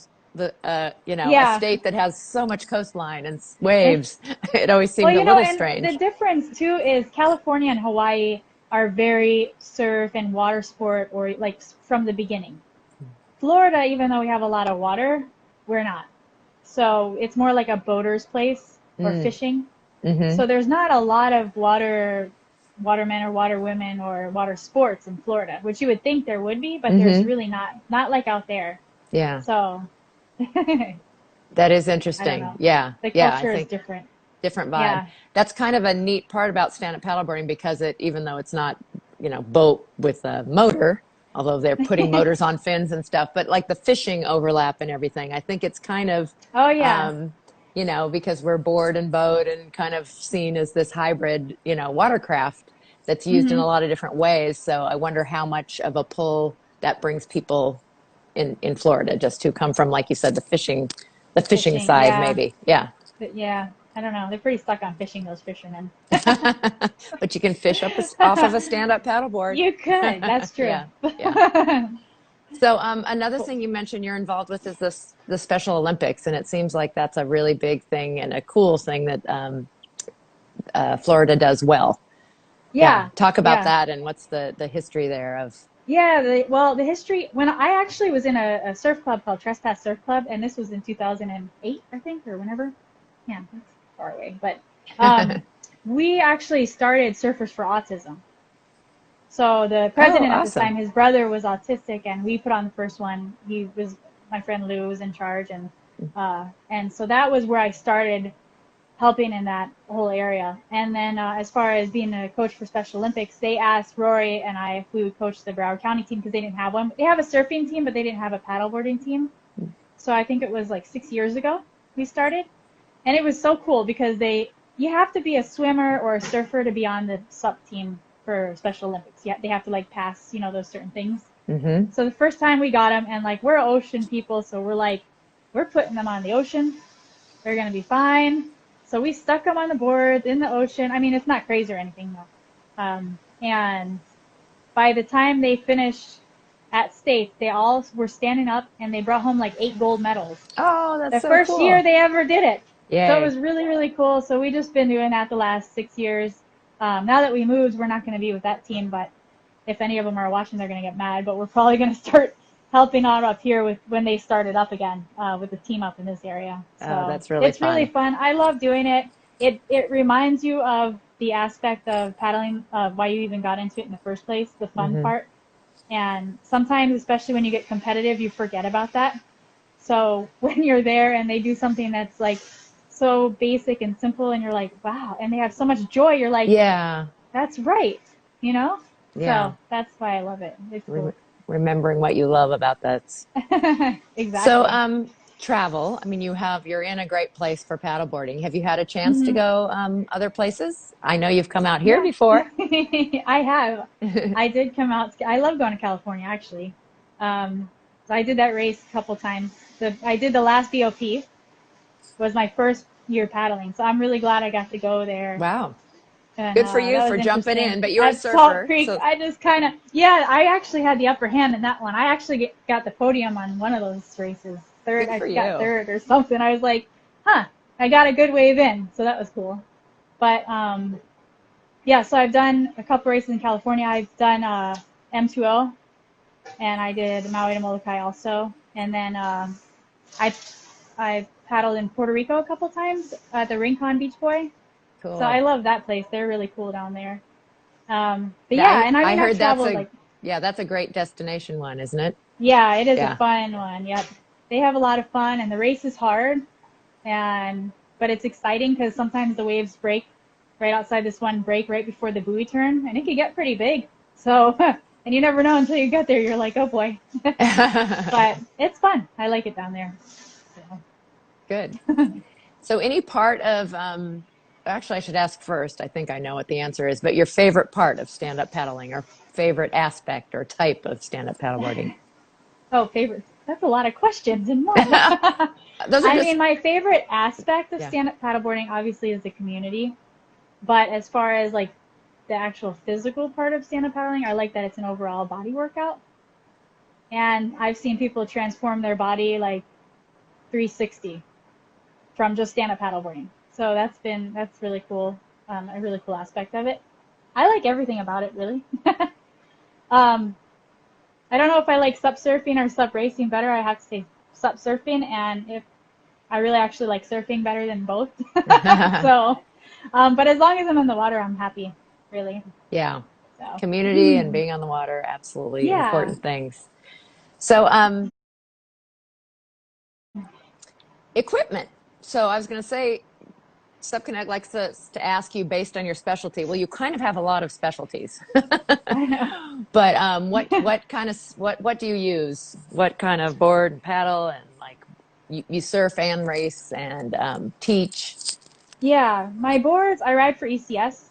S1: a
S2: Yeah.
S1: state that has so much coastline and waves. It always
S2: Well,
S1: seemed a little
S2: and the
S1: strange.
S2: difference too is California and Hawaii are very surf and water sport or like from the beginning. Florida, even though we have a lot of water, we're not. So it's more like a boater's place or
S1: Mm,
S2: fishing.
S1: hmm.
S2: So there's not a lot of watermen or water women or water sports in Florida, which you would think there would be, but there's
S1: Hmm.
S2: really not like out there.
S1: Yeah,
S2: So I
S1: that is
S2: don't
S1: interesting.
S2: know.
S1: Yeah,
S2: The
S1: yeah, I
S2: culture is
S1: think
S2: different.
S1: different vibe.
S2: Yeah.
S1: That's kind of a neat part about stand-up paddleboarding because even though it's not, boat with a motor, although they're putting motors on fins and stuff, but like the fishing overlap and everything, I think it's kind of,
S2: Oh yeah.
S1: um, because we're board and boat and kind of seen as this hybrid, watercraft that's used in a
S2: Hmm.
S1: lot of different ways. So I wonder how much of a pull that brings people in Florida just who come from, like you said, the fishing
S2: Fishing.
S1: side,
S2: Yeah.
S1: maybe. Yeah.
S2: But yeah. I don't know. They're pretty stuck on fishing, those fishermen.
S1: But you can fish off of a stand-up paddleboard.
S2: You could. That's true.
S1: Yeah, yeah. So another thing you mentioned you're involved with is the Special Olympics, and it seems like that's a really big thing and a cool thing that Florida does well. Yeah,
S2: Yeah.
S1: talk about
S2: Yeah.
S1: that and what's the history there of.
S2: Yeah, the history, when I actually was in a surf club called Trespass Surf Club, and this was in 2008, I think, or whenever. Yeah, that's far away. But we actually started Surfers for Autism. So the
S1: Oh,
S2: president at the
S1: awesome.
S2: time, his brother was autistic, and we put on the first one. My friend Lou was in charge, and so that was where I started helping in that whole area. And then as far as being a coach for Special Olympics, they asked Rory and I if we would coach the Broward County team because they didn't have one. They have a surfing team, but they didn't have a paddleboarding team. So I think it was like 6 years ago we started. And it was so cool because you have to be a swimmer or a surfer to be on the SUP team for Special Olympics. Yeah, they have to like pass, those certain things.
S1: Hmm.
S2: So the first time we got them, and like we're ocean people, so we're putting them on the ocean. They're gonna be fine. So we stuck them on the board in the ocean. I mean, it's not crazy or anything though. And by the time they finished at state, they all were standing up and they brought home like 8 gold medals.
S1: Oh, that's
S2: The
S1: so
S2: first year
S1: cool.
S2: they ever did it. So it
S1: Yay.
S2: was really, really cool. So we just been doing that the last 6 years. Now that we moved, we're not going to be with that team, but if any of them are watching, they're going to get mad. But we're probably going to start helping out up here with when they started up again with the team up in this area.
S1: Oh,
S2: So
S1: that's really
S2: it's really
S1: fun.
S2: fun. I love doing it. It reminds you of the aspect of paddling, why you even got into it in the first place, the fun
S1: Hmm.
S2: part. And sometimes, especially when you get competitive, you forget about that. So when you're there and they do something that's like so basic and simple and you're like, wow, and they have so much joy, you're like,
S1: Yeah.
S2: that's right, you know?
S1: Yeah.
S2: So that's why I love it. It's
S1: Rem
S2: cool.
S1: remembering what you love about that. So,
S2: Exactly.
S1: travel. I mean, you're in a great place for paddleboarding. Have you had a chance to
S2: Hmm.
S1: go other places? I know you've come out here
S2: Yeah,
S1: before.
S2: I have. I did come out. I love going to California, actually. So I did that race a couple times. I did the last BOP, was my first year paddling. So I'm really glad I got to go there.
S1: Wow.
S2: And
S1: Good for you
S2: that
S1: for
S2: was
S1: jumping
S2: interesting.
S1: in, but you're a
S2: At Salt
S1: surfer,
S2: Creek,
S1: so
S2: I just kind of, yeah, I actually had the upper hand in that one. I actually got the podium on one of those races. Third,
S1: good
S2: I
S1: for
S2: got
S1: you.
S2: third or something. I was like, huh, I got a good wave in. So that was cool. But yeah, so I've done a couple races in California. I've done M2O, and I did Maui to Molokai also. And then I I paddled in Puerto Rico a couple times at the Rincon Beach Boy. So I
S1: Cool.
S2: love that place. They're really cool down there. But
S1: Yeah,
S2: yeah, and I
S1: I
S2: mean I've
S1: heard
S2: traveled like,
S1: that's a great destination one, isn't it?
S2: yeah, it is a
S1: Yeah.
S2: fun one. Yep, they have a lot of fun, and the race is hard, and but it's exciting because sometimes the waves break right outside this one break right before the buoy turn, and it can get pretty big. So, and you never know until you get there. You're like, oh boy. But it's fun. I like it down there. So.
S1: Good. So any part of actually I should ask first. I think I know what the answer is, but your favorite part of stand-up paddling or favorite aspect or type of stand-up paddleboarding?
S2: Oh, favorites. That's a lot of questions in one.
S1: Those are
S2: I
S1: just
S2: mean, my favorite aspect of
S1: yeah.
S2: stand-up paddleboarding obviously is the community. But as far as like the actual physical part of stand-up paddling, I like that it's an overall body workout. And I've seen people transform their body like 360 from just stand-up paddleboarding. So that's really cool, a really cool aspect of it. I like everything about it, really. um, I don't know if I like sup surfing or sup racing better. I have to say sup surfing, and if I really actually like surfing better than both. So, but as long as I'm in the water, I'm happy, really.
S1: Yeah.
S2: So,
S1: Community and being on the water, absolutely
S2: yeah,
S1: important things. So, equipment. So I was going to say, SubConnect likes to ask you based on your specialty. Well, you kind of have a lot of specialties,
S2: I know.
S1: but what kind of what do you use? What kind of board and paddle and like you surf and race and teach?
S2: Yeah, my boards, I ride for ECS,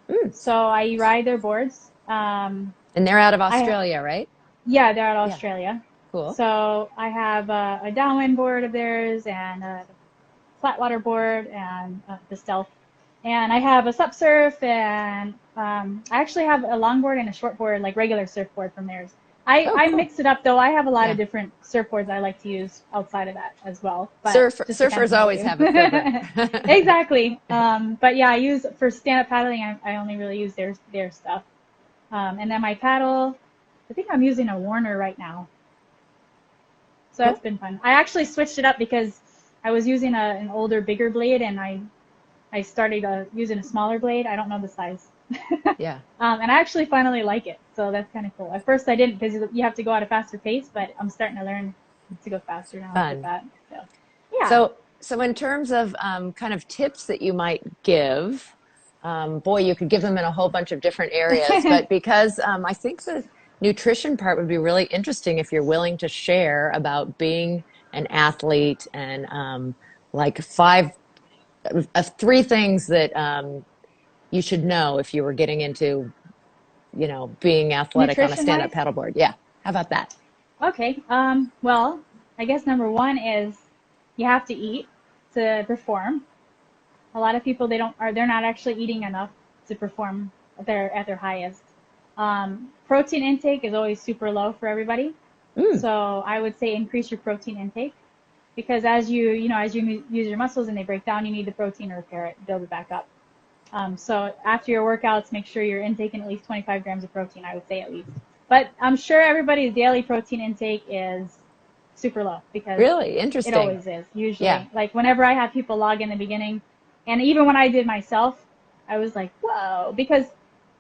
S1: Mm.
S2: so I ride their boards.
S1: And they're out of
S2: I
S1: Australia, right?
S2: Yeah, they're out of
S1: Yeah,
S2: Australia.
S1: cool.
S2: So I have a downwind board of theirs and a flat water board and the Stealth. And I have a sup surf and I actually have a longboard and a shortboard, like regular surfboard from theirs.
S1: Oh,
S2: I
S1: cool.
S2: mix it up though. I have a lot of
S1: Yeah.
S2: different surfboards I like to use outside of that as well, but just depends
S1: Surfers
S2: on the
S1: always
S2: wave.
S1: have a quiver.
S2: Exactly. But yeah, I use for stand up paddling. I only really use their stuff. And then my paddle, I think I'm using a Warner right now. So that's
S1: Cool.
S2: been fun. I actually switched it up because I was using an older, bigger blade, and I started using a smaller blade. I don't know the size.
S1: Yeah.
S2: And I actually finally like it, so that's kind of cool. At first I didn't because you have to go at a faster pace, but I'm starting to learn to go faster now with
S1: Fun.
S2: that. So yeah.
S1: So in terms of kind of tips that you might give, boy, you could give them in a whole bunch of different areas. But because I think the nutrition part would be really interesting if you're willing to share about being an athlete and like three things that you should know if you were getting into, being athletic on a
S2: Nutrition
S1: stand-up
S2: wise,
S1: paddleboard. Yeah. How about that?
S2: okay. Well, I guess number one is you have to eat to perform. A lot of people they're not actually eating enough to perform at their highest. Protein intake is always super low for everybody,
S1: Mm,
S2: so I would say increase your protein intake because as you use your muscles and they break down, you need the protein to repair it, build it back up. So after your workouts, make sure you're intaking at least 25 grams of protein. I would say at least, but I'm sure everybody's daily protein intake is super low because
S1: really
S2: it
S1: interesting.
S2: always is.
S1: Yeah.
S2: Usually, like whenever I have people log in the beginning, and even when I did myself, I was like, whoa, because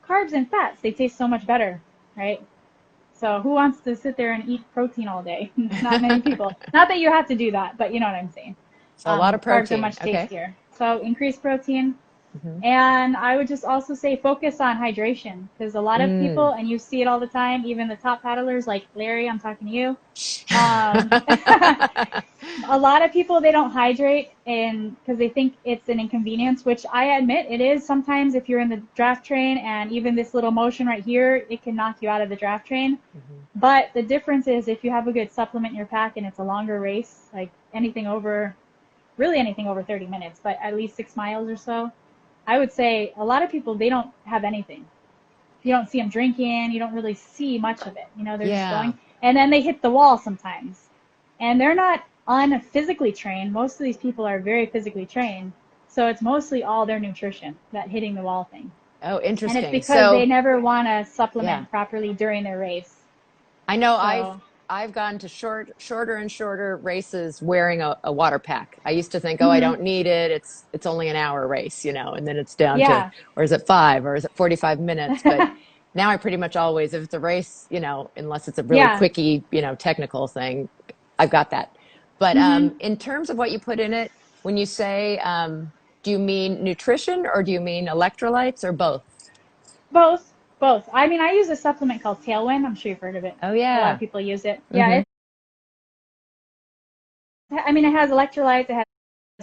S2: carbs and fats they taste so much better, right? So who wants to sit there and eat protein all day? Not many people. Not that you have to do that, but you know what I'm saying.
S1: So a lot of
S2: Carbs are
S1: protein.
S2: much
S1: Okay.
S2: tastier. So increase protein.
S1: Hmm.
S2: And I would just also say focus on hydration because a lot of people,
S1: Mm.
S2: and you see it all the time, even the top paddlers like Larry, I'm talking to you. Um, a lot of people, they don't hydrate and because they think it's an inconvenience, which I admit it is sometimes if you're in the draft train and even this little motion right here, it can knock you out of the draft train.
S1: Hmm.
S2: But the difference is if you have a good supplement in your pack and it's a longer race, like anything over, really anything over 30 minutes, but at least 6 miles or so, I would say a lot of people, they don't have anything. You don't see them drinking. You don't really see much of it. You know, they're just
S1: Yeah.
S2: going. And then they hit the wall sometimes. And they're not unphysically trained. Most of these people are very physically trained. So it's mostly all their nutrition, that hitting the wall thing.
S1: Oh,
S2: And it's
S1: interesting.
S2: because they
S1: So,
S2: never want to
S1: yeah.
S2: supplement properly during their race.
S1: I know
S2: So,
S1: I've gone to shorter and shorter races wearing a water pack. I used to think, oh, I
S2: mm-hmm.
S1: don't need it. It's only an hour race, you know, and then it's down to,
S2: Yeah.
S1: or is it 5 or is it 45 minutes? But now I pretty much always, if it's a race, you know, unless it's a really
S2: Yeah.
S1: quickie, you know, technical thing, I've got that. But
S2: Mm-hmm.
S1: in terms of what you put in it, when you say, do you mean nutrition or do you mean electrolytes or both?
S2: Both. Both. I mean, I use a supplement called Tailwind. I'm sure you've heard of it.
S1: Oh
S2: A lot of
S1: yeah.
S2: people use it. Yeah.
S1: Hmm.
S2: I mean, it has electrolytes. It has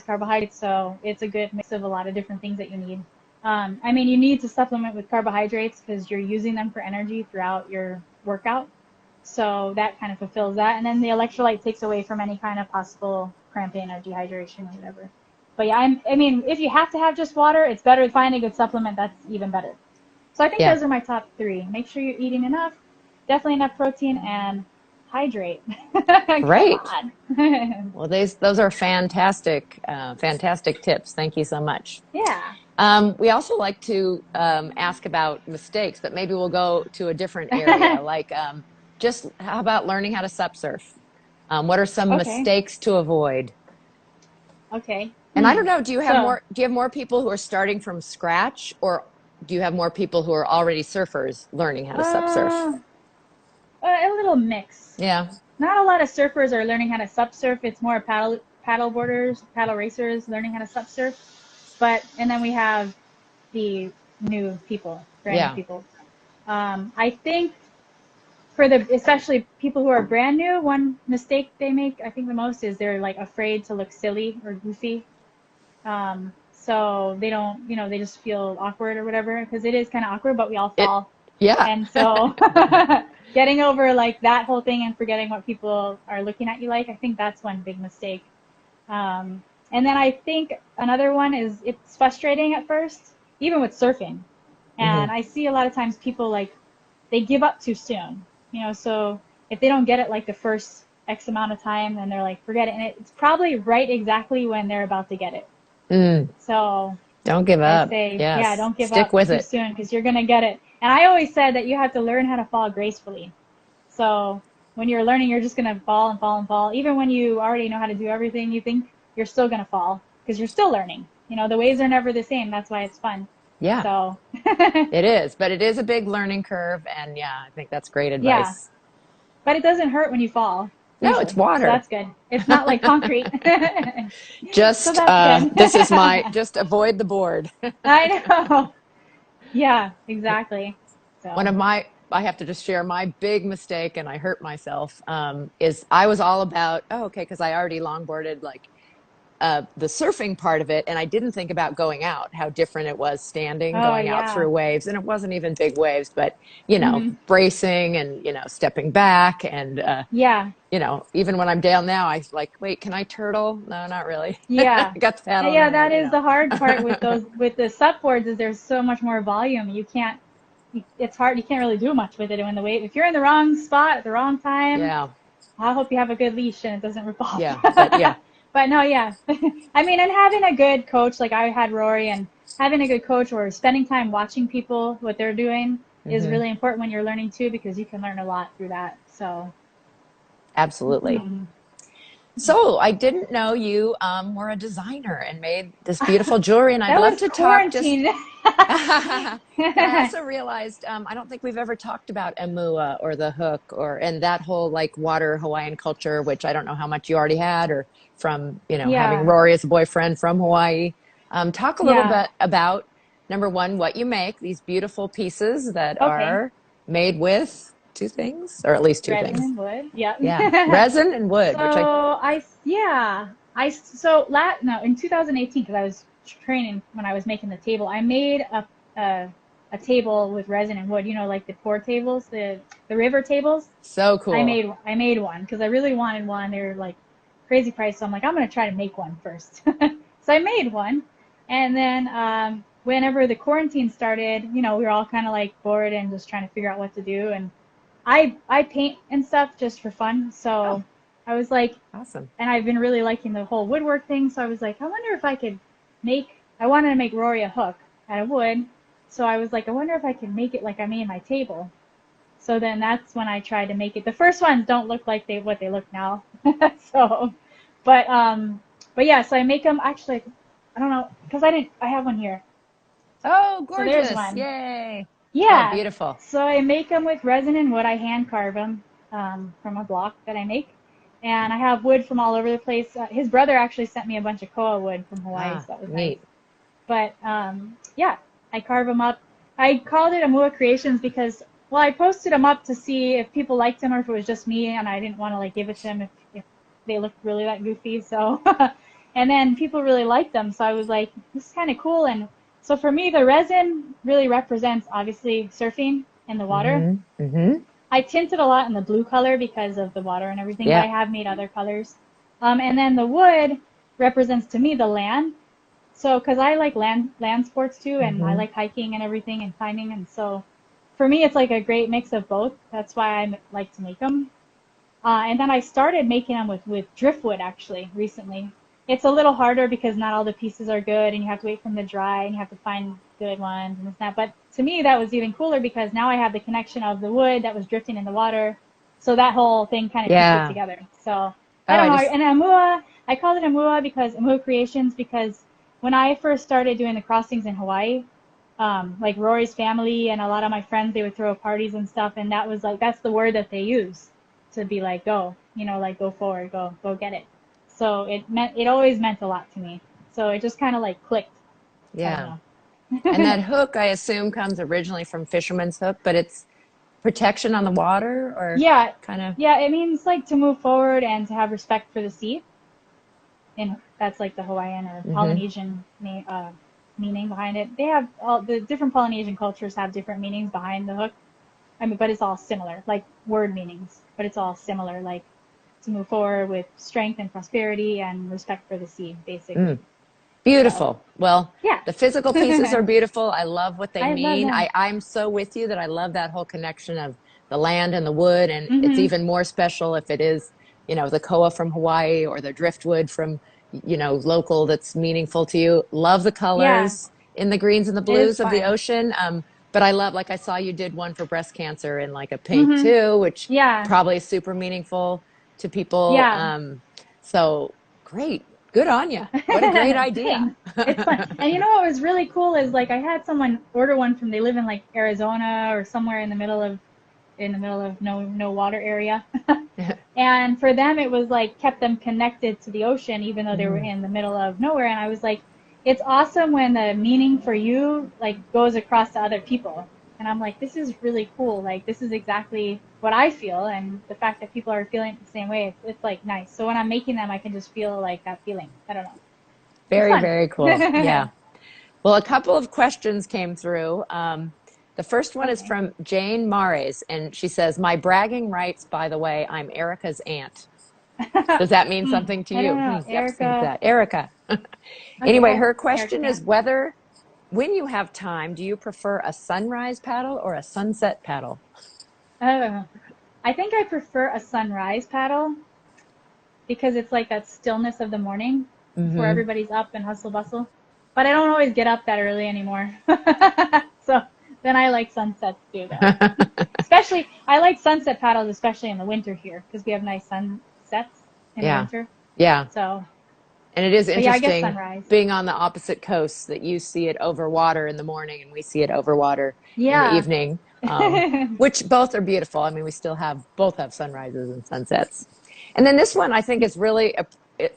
S2: carbohydrates, so it's a good mix of a lot of different things that you need. I mean, you need to supplement with carbohydrates because you're using them for energy throughout your workout. So that kind of fulfills that. And then the electrolyte takes away from any kind of possible cramping or dehydration or whatever. But yeah, I mean, if you have to have just water, it's better to find a good supplement. That's even better. So I think
S1: Yeah.
S2: those are my top three. Make sure you're eating enough, definitely enough protein, and hydrate. Come
S1: Great.
S2: on.
S1: Well, those are fantastic, fantastic tips. Thank you so much.
S2: Yeah.
S1: We also like to ask about mistakes, but maybe we'll go to a different area. Like, just how about learning how to sup surf? What are some
S2: Okay.
S1: mistakes to avoid?
S2: Okay.
S1: And I don't know,
S2: So,
S1: do you have more people who are starting from scratch, or do you have more people who are already surfers learning how to sup surf?
S2: uh, a little mix.
S1: Yeah.
S2: Not a lot of surfers are learning how to sup surf. It's more paddle boarders, paddle racers learning how to sup surf. But and then we have the new people, brand new
S1: Yeah.
S2: people. I think for the especially people who are brand new, one mistake they make, I think the most is they're like afraid to look silly or goofy. So they don't, they just feel awkward or whatever because it is kind of awkward, but we all
S1: It,
S2: fall.
S1: yeah.
S2: And so getting over like that whole thing and forgetting what people are looking at you like, I think that's one big mistake. And then I think another one is it's frustrating at first, even with surfing.
S1: Hmm.
S2: And I see a lot of times people like they give up too soon, so if they don't get it like the first X amount of time, then they're like, forget it. And it's probably right exactly when they're about to get it.
S1: Mm,
S2: So
S1: don't give
S2: I
S1: up.
S2: say, yeah,
S1: Yes.
S2: don't give
S1: Stick
S2: up
S1: with
S2: too
S1: it.
S2: soon because you're going to get it. And I always said that you have to learn how to fall gracefully. So when you're learning, you're just going to fall and fall and fall. Even when you already know how to do everything, you think you're still going to fall because you're still learning. The waves are never the same. That's why it's fun.
S1: Yeah.
S2: So,
S1: It is, but it is a big learning curve. And yeah, I think that's great
S2: yeah.
S1: advice.
S2: But it doesn't hurt when you fall,
S1: No, it's
S2: usually. So
S1: water.
S2: that's good. It's not like concrete. So
S1: Just,
S2: that's good.
S1: this is just avoid the board.
S2: I know. Yeah, exactly.
S1: One
S2: So,
S1: of I have to just share my big mistake, and I hurt myself, is I was all about, oh, okay, because I already longboarded like the surfing part of it, and I didn't think about going out, how different it was standing,
S2: oh,
S1: going out
S2: yeah.
S1: through waves, and it wasn't even big waves, but
S2: Hmm.
S1: bracing and stepping back, and
S2: Yeah.
S1: even when I'm down now, I like, wait, can I turtle? No, not really. I
S2: Yeah.
S1: got the paddle in
S2: Yeah,
S1: hand,
S2: that is the hard part with the supboards is there's so much more volume. It's hard. You can't really do much with it when the wave, if you're in the wrong spot at the wrong time,
S1: Yeah,
S2: I hope you have a good leash and it doesn't rip off.
S1: yeah, but yeah.
S2: But no, yeah. I mean, and having a good coach, like I had Rory, and having a good coach or spending time watching people, what they're doing, is
S1: Hmm.
S2: really important when you're learning too, because you can learn a lot through that. So,
S1: Absolutely. So I didn't know you were a designer and made this beautiful jewelry, and I'd
S2: That
S1: love
S2: was
S1: to talk just.
S2: quarantine.
S1: But I also realized I don't think we've ever talked about Amua or the hook or and that whole like water Hawaiian culture, which I don't know how much you already had or from, having
S2: Yeah,
S1: Rory as a boyfriend from Hawaii. Talk a little
S2: yeah.
S1: bit about number one, what you make, these beautiful pieces that
S2: Okay.
S1: are made with two things, or at least two
S2: Resin
S1: things.
S2: and wood. Yeah.
S1: Yeah, resin and wood,
S2: So
S1: which I
S2: yeah, no, in 2018, because I was training when I was making the table, I made a a table with resin and wood. You know, like the pour tables, the river tables.
S1: so cool.
S2: I made one because I really wanted one. They were like crazy price, so I'm like, I'm gonna try to make one first. So I made one, and then whenever the quarantine started, we were all kind of like bored and just trying to figure out what to do. And I paint and stuff just for fun.
S1: Oh,
S2: So I was like,
S1: awesome.
S2: and I've been really liking the whole woodwork thing. So I was like, I wonder if I could I wanted to make Rory a hook out of wood. So I was like, I wonder if I could make it like I made my table. So then that's when I tried to make it. The first ones don't look like what they look now. So, but yeah. So I make them actually. I don't know because I have one here.
S1: Oh,
S2: So there's
S1: gorgeous.
S2: one.
S1: Yay. Oh,
S2: Yeah.
S1: beautiful.
S2: So I make them with resin and wood. I hand carve them from a block that I make. And I have wood from all over the place. His brother actually sent me a bunch of koa wood from Hawaii, so
S1: Ah,
S2: that was nice.
S1: neat.
S2: But yeah, I carve them up. I called it Amua Creations because, well, I posted them up to see if people liked them or if it was just me, and I didn't want to like give it to them if they looked really that goofy. So, and then people really liked them, so I was like, this is kind of cool. And so for me, the resin really represents obviously surfing in the water.
S1: Mm-hmm. Mm-hmm.
S2: I tinted a lot in the blue color because of the water and everything, but I
S1: Yeah.
S2: have made other colors. And then the wood represents to me the land. So, because I like land sports too, and I
S1: Mm-hmm.
S2: like hiking and everything and climbing, and so for me, it's like a great mix of both. That's why I like to make them. And then I started making them with driftwood actually recently. It's a little harder because not all the pieces are good, and you have to wait for them to dry, and you have to find good ones and this and that. But to me, that was even cooler because now I have the connection of the wood that was drifting in the water. So that whole thing kind of pieced it
S1: Yeah.
S2: together. So
S1: Oh,
S2: I don't
S1: I
S2: know.
S1: just,
S2: And Amua, I called it Amua because Amua Creations because when I first started doing the crossings in Hawaii, like Rory's family and a lot of my friends, they would throw parties and stuff, and that was like that's the word that they use to be like go, like go forward, go get it. So it always meant a lot to me. So it just kind of like clicked. I don't
S1: yeah. And
S2: know.
S1: that hook, I assume, comes originally from fisherman's hook, but it's protection on the water or
S2: Yeah,
S1: kind of,
S2: yeah. It means like to move forward and to have respect for the sea, and that's like the Hawaiian or
S1: mm-hmm.
S2: Polynesian meaning behind it. They have all the different Polynesian cultures have different meanings behind the hook. I mean, but it's all similar, like word meanings, but it's all similar, like to move forward with strength and prosperity and respect for the sea, basically.
S1: Mm.
S2: So,
S1: Beautiful. Well,
S2: yeah.
S1: the physical pieces are beautiful. I love what they
S2: I love
S1: mean.
S2: them.
S1: I'm so with you that I love that whole connection of the land and the wood. And it's
S2: Mm-hmm.
S1: even more special if it is, the koa from Hawaii or the driftwood from, local that's meaningful to you. Love the
S2: Yeah,
S1: colors in the greens and the
S2: it is
S1: blues of the
S2: fun.
S1: ocean. But I love, like I saw you did one for breast cancer in like a pink
S2: Mm-hmm.
S1: too, which
S2: Yeah,
S1: probably is super meaningful to people.
S2: yeah.
S1: So great. Good on you. What a great idea.
S2: Thanks. It's fun. And you know what was really cool is like I had someone order one from they live in like Arizona or somewhere in the middle of no water area. And for them it was like kept them connected to the ocean even though they were
S1: Mm,
S2: in the middle of nowhere, and I was like it's awesome when the meaning for you like goes across to other people. And I'm like this is really cool. Like this is exactly what I feel, and the fact that people are feeling it the same way, it's like nice. So when I'm making them I can just feel like that feeling. I don't know. It's
S1: very,
S2: fun.
S1: very cool. Yeah. Well, a couple of questions came through. The first one is
S2: Okay.
S1: from Jane Mares, and she says, "My bragging rights, by the way, I'm Erica's aunt." Does that mean something to
S2: I don't
S1: you?
S2: know.
S1: You have to think of
S2: Erica.
S1: that. Erica.
S2: Okay,
S1: Anyway,
S2: well,
S1: her
S2: Erica's
S1: question is
S2: aunt.
S1: whether, when you have time, do you prefer a sunrise paddle or a sunset paddle?
S2: Oh, I think I prefer a sunrise paddle because it's like that stillness of the morning before
S1: Hmm.
S2: everybody's up and hustle bustle. But I don't always get up that early anymore. So then I like sunsets too, though. Especially, I like sunset paddles, especially in the winter here because we have nice sunsets in the
S1: Yeah.
S2: winter.
S1: Yeah.
S2: So,
S1: And it is
S2: but yeah, I guess
S1: interesting
S2: sunrise.
S1: being on the opposite coasts that you see it over water in the morning and we see it over water in the
S2: Yeah.
S1: evening, which both are beautiful. I mean, we still have both have sunrises and sunsets. And then this one I think is really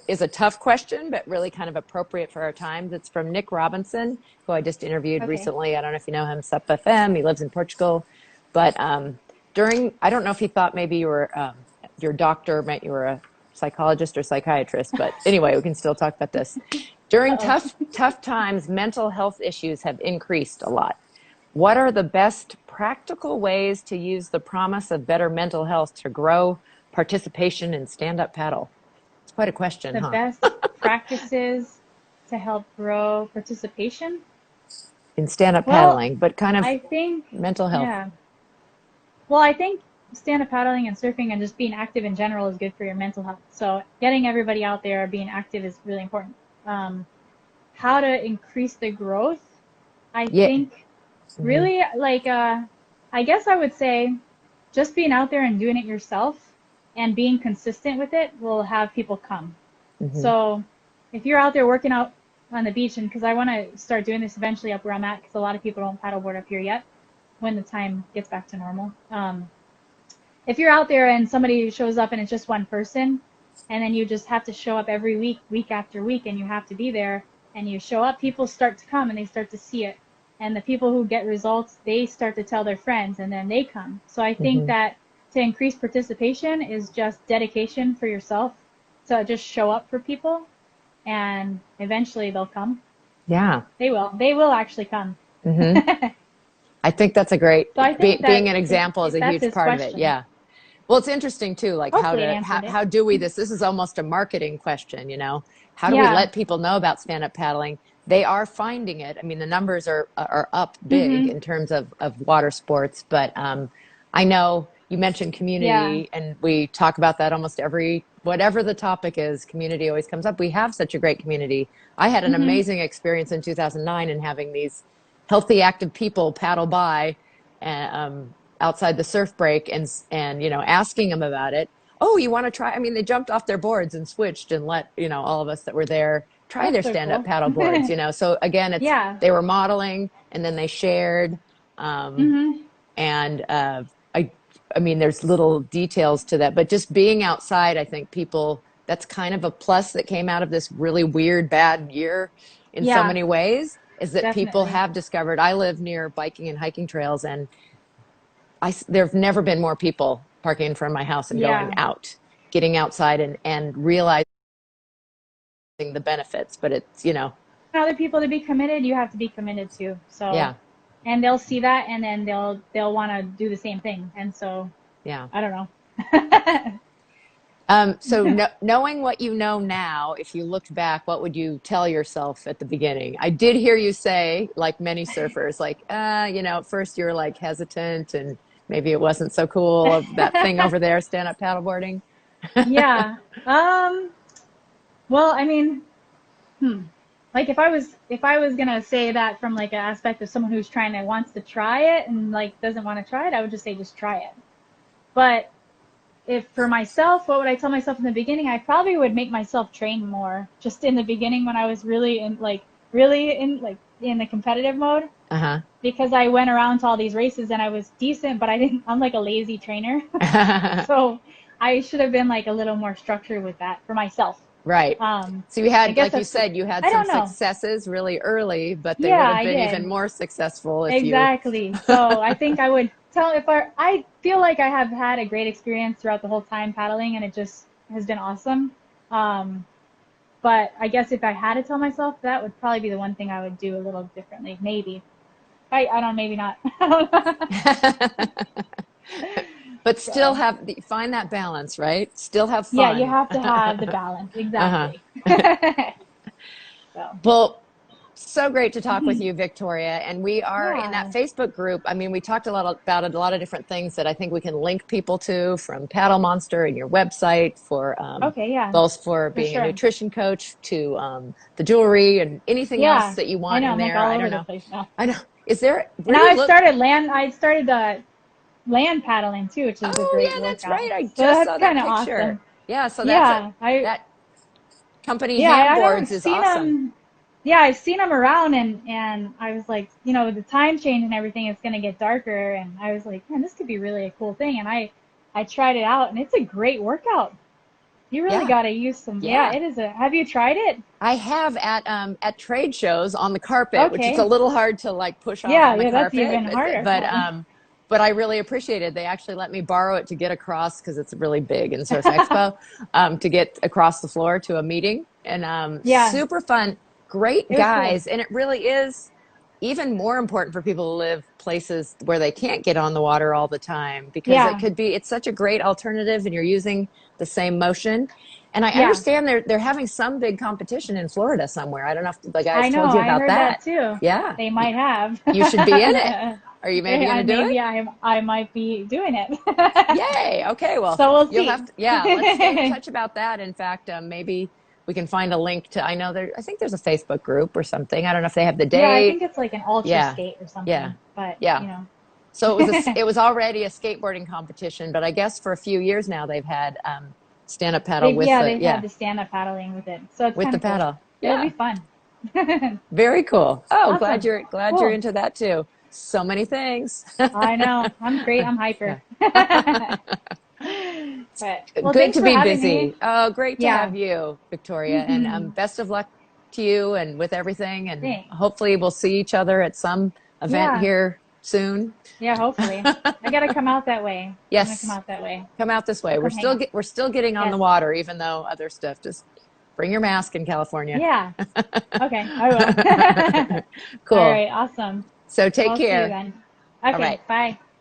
S1: is a tough question, but really kind of appropriate for our times. It's from Nick Robinson, who I just interviewed
S2: Okay.
S1: recently. I don't know if you know him, Sup FM. He lives in Portugal, but I don't know if he thought maybe you were your doctor meant you were a psychologist or psychiatrist, but anyway, we can still talk about this. During
S2: Uh-oh.
S1: tough times, mental health issues have increased a lot. What are the best practical ways to use the promise of better mental health to grow participation in stand-up paddle? It's quite a question,
S2: The
S1: huh?
S2: best practices to help grow participation?
S1: In stand-up
S2: Well,
S1: paddling, but kind of
S2: I think,
S1: mental health.
S2: yeah. Well, I think stand-up paddling and surfing and just being active in general is good for your mental health. So getting everybody out there being active is really important. Um, how to increase the growth? I
S1: Yeah.
S2: think
S1: Mm-hmm.
S2: really like I guess I would say just being out there and doing it yourself and being consistent with it will have people come.
S1: Mm-hmm.
S2: So if you're out there working out on the beach, and because I want to start doing this eventually up where I'm at, because a lot of people don't paddleboard up here yet when the time gets back to normal. If you're out there and somebody shows up and it's just one person, and then you just have to show up every week, week after week, and you have to be there, and you show up, people start to come and they start to see it. And the people who get results, they start to tell their friends, and then they come. So I think
S1: Mm-hmm.
S2: that to increase participation is just dedication for yourself to just show up for people, and eventually they'll come.
S1: Yeah.
S2: They will. They will actually come.
S1: Mm-hmm. I think that's a great,
S2: So I think
S1: being
S2: that
S1: an example is
S2: if
S1: a
S2: that's
S1: huge
S2: his
S1: part of it.
S2: question,
S1: Yeah. Well, it's interesting too, like
S2: hopefully it answered it.
S1: how do we this is almost a marketing question, you know? How do we
S2: Yeah.
S1: let people know about stand-up paddling? They are finding it. I mean, the numbers are up big
S2: Mhm.
S1: in terms of water sports, but I know you mentioned
S2: Yeah.
S1: community, and we talk about that almost every whatever the topic is, community always comes up. We have such a great community. I had an
S2: Mhm.
S1: amazing experience in 2009 in having these healthy, active people paddle by outside the surf break and asking them about it. Oh, you want to try? I mean, they jumped off their boards and switched and let all of us that were there try their
S2: That's so
S1: stand-up
S2: cool.
S1: paddle boards. So again, it's
S2: Yeah.
S1: they were modeling and then they shared, um,
S2: Mhm.
S1: and I mean, there's little details to that, but just being outside, I think people that's kind of a plus that came out of this really weird bad year in so
S2: Yeah.
S1: many ways is that people
S2: Definitely.
S1: have discovered. I live near biking and hiking trails, and there have never been more people parking in front of my house and going
S2: Yeah.
S1: out, getting outside and realizing the benefits. But it's.
S2: Other people to be committed, you have to be committed too. So,
S1: Yeah,
S2: and they'll see that, and then they'll want to do the same thing. And so,
S1: yeah.
S2: I don't know.
S1: So knowing what you know now, if you looked back, what would you tell yourself at the beginning? I did hear you say, like many surfers, like, at first you were like hesitant and maybe it wasn't so cool of that thing over there, stand up paddleboarding.
S2: Yeah. Um. Well, I mean, like if I was gonna say that from like an aspect of someone who's trying to wants to try it and like doesn't want to try it, I would just say just try it. But if for myself, what would I tell myself in the beginning? I probably would make myself train more just in the beginning when I was really in the competitive mode,
S1: Uh
S2: because I went around to all these races and I was decent, but I'm like a lazy trainer.
S1: huh.
S2: So I should have been like a little more structured with that for myself.
S1: Right.
S2: Um,
S1: So you
S2: I
S1: had,
S2: guess
S1: like you
S2: that's,
S1: said, you had
S2: I
S1: some
S2: don't know.
S1: successes really early, but they would
S2: Yeah,
S1: have
S2: I
S1: been even
S2: did.
S1: more successful if you.
S2: Exactly. So I think I would tell if I feel like I have had a great experience throughout the whole time paddling and it just has been awesome. Um, but I guess if I had to tell myself, that would probably be the one thing I would do a little differently. Maybe. I don't, maybe not.
S1: But still
S2: So
S1: find that balance, right? Still have
S2: yeah, you
S1: fun.
S2: have to have the balance.
S1: Uh-huh.
S2: Exactly. So
S1: Well, so great to talk with you, Victoria. And we are in that
S2: yeah.
S1: Facebook group. I mean, we talked a lot about it, a lot of different things that I think we can link people to, from Paddle Monster and your website for
S2: Okay, yeah,
S1: both for
S2: for
S1: being a
S2: sure.
S1: nutrition coach to the jewelry and anything else
S2: Yeah,
S1: that you
S2: I
S1: want
S2: know.
S1: in
S2: I'm like
S1: there.
S2: all
S1: I don't
S2: over the
S1: know.
S2: place now.
S1: I know. Is there,
S2: And
S1: where do
S2: now
S1: you look?
S2: I started land paddling too, which is a
S1: Oh,
S2: great
S1: yeah, that's
S2: workout.
S1: right. I
S2: So
S1: just
S2: that's
S1: saw that
S2: kind of
S1: picture.
S2: awesome.
S1: Yeah, so that's a
S2: Yeah, I
S1: that company
S2: Yeah, I haven't
S1: handboards is
S2: seen
S1: awesome.
S2: them. Yeah, I've seen them around, and I was like, you know, with the time change and everything, it's gonna get darker, and I was like, man, this could be really a cool thing, and I tried it out, and it's a great workout. You really
S1: Yeah.
S2: got to use some. Yeah,
S1: Yeah.
S2: it is a. Have you tried it?
S1: I have at trade shows on the carpet, which is a
S2: Okay.
S1: little hard to like push off
S2: Yeah,
S1: on the
S2: yeah, that's
S1: carpet,
S2: even harder,
S1: but
S2: huh?
S1: but I really appreciate it. They actually let me borrow it to get across because it's really big in Surf Expo, to get across the floor to a meeting, and
S2: Yeah,
S1: super fun, great
S2: it was cool.
S1: guys, and it really is even more important for people to live places where they can't get on the water all the time, because
S2: Yeah,
S1: it's such a great alternative, and you're using the same motion. And I
S2: yeah,
S1: understand they're having some big competition in Florida somewhere. I don't know if the guys
S2: I know.
S1: told you
S2: I
S1: about
S2: heard that
S1: that.
S2: too.
S1: Yeah,
S2: They might have.
S1: you should be in it. Are you maybe going
S2: I
S1: to do it?
S2: maybe I might be doing it.
S1: Yay. Okay. Well,
S2: So we'll
S1: you'll
S2: see.
S1: have to, yeah, let's stay in touch about that. In fact, maybe we can find a link to, I think there's a Facebook group or something. I don't know if they have the
S2: Yeah, I
S1: date.
S2: think it's like an ultra
S1: Yeah.
S2: skate or
S1: Yeah.
S2: something, but
S1: Yeah.
S2: you know.
S1: So it was already a skateboarding competition, but I guess for a few years now they've had stand up paddle with
S2: They've had the stand-up paddling with it, so it's
S1: with
S2: kind
S1: the
S2: of cool.
S1: paddle.
S2: It'll be
S1: Yeah.
S2: fun.
S1: Very cool. Oh,
S2: Awesome.
S1: glad you're
S2: Cool.
S1: into that too. So many things.
S2: I know. I'm great. I'm hyper.
S1: Yeah.
S2: But well,
S1: Good
S2: thanks
S1: to
S2: for
S1: be
S2: having me.
S1: busy. Oh, great to
S2: Yeah.
S1: have you, Victoria. And best of luck to you and with everything. And
S2: Thanks.
S1: hopefully we'll see each other at some event
S2: Yeah.
S1: here soon.
S2: Yeah, hopefully. I gotta come out that way. I'm gonna come
S1: Yes,
S2: out that way.
S1: come out this way.
S2: We'll come hang out.
S1: We're still getting on the
S2: Yes.
S1: water, even though other stuff. Just bring your mask in California.
S2: Yeah. Okay, I will. All
S1: Cool.
S2: right, awesome.
S1: So take
S2: I'll see you
S1: care.
S2: then.
S1: All
S2: Okay,
S1: right.
S2: bye.